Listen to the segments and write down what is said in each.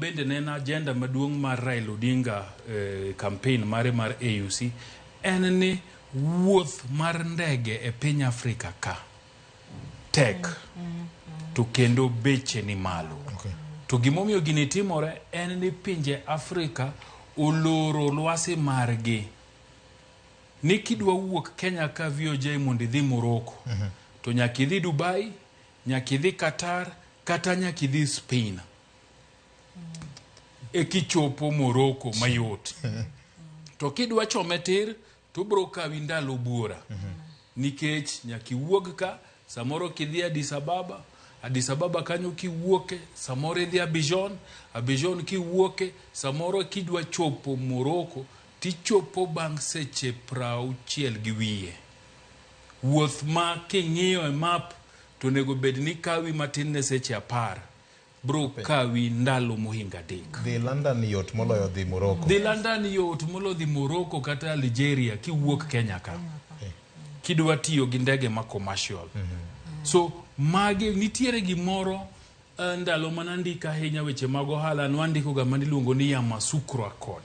bende nena agenda maduong' mar Raila Odinga campaign mare mar AUC en ni wuoth mar ndege e piny Afrika ka tek to kendo beche ni malo. To gimomiyo gini timore en ni pinje Afrika oloro lwasi margi. Ni kidwa wuok Kenya ka VOJ mondo idhi Morocco, to nyaka idhi Dubai, nyaka idhi Qatar, kata nyaka idhi Spain. Kichopo Morocco mayot. To kidwa chome tir, to bro kawi ndalo buora. Nikech nyaka iwuog ka, samoro kidhi Addis Ababa kanyo kiwuoke, samoro idhi Abidjan kiwuoke, samoro kidwa chopo Morocco, tichopo bang' seche 60 gi wiye. Wuoth ma king'iyo e map to nego bed ni kawi matin ne seche 10, bro kawi ndalo mohinga 3. Dhi London yot moloyo dhi Morocco. Dhi London yot moloyo dhi Morocco kata Algeria kiwuok Kenya ka. Kidwa tiyo gi ndege ma commercial. So magi nitiere gimoro ndalo manandika ahinya weche mag ohala nwandiko ga maniluongo ni Yamoussoukro Accord.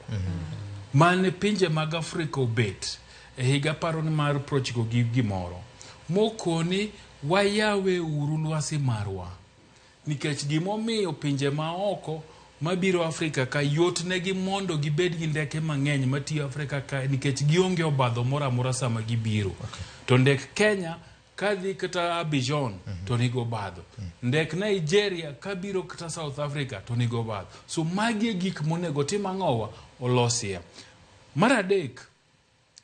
Mane pinje mag Afrika obet higa paro ni mar prochiko gi gimoro mokoni wayawe uru lwasi marwa, nikech gimomiyo pinje maoko mabiro Afrika ka yot negi mondo gibed gi ndeke mang'eny matiyo Afrika ka nikech gionge obadho moro amora sama gibiro. To ndek Kenya kadhi kata Abidjan to nigo badho. Ndek Nigeria kabiro kata South Africa to nigo badho. So magi gik monego tim ang'owa olosie. Mar adek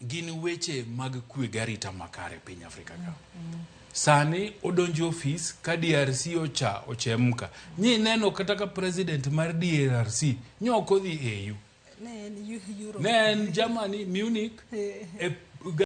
gin weche mag kwe garita makare piny Afrika ka. Sani odonjo ofis ka DRC ochemka. Nyi neno kata ka president mar DRC nyoko dhi EU. Ne en Germany, Munich,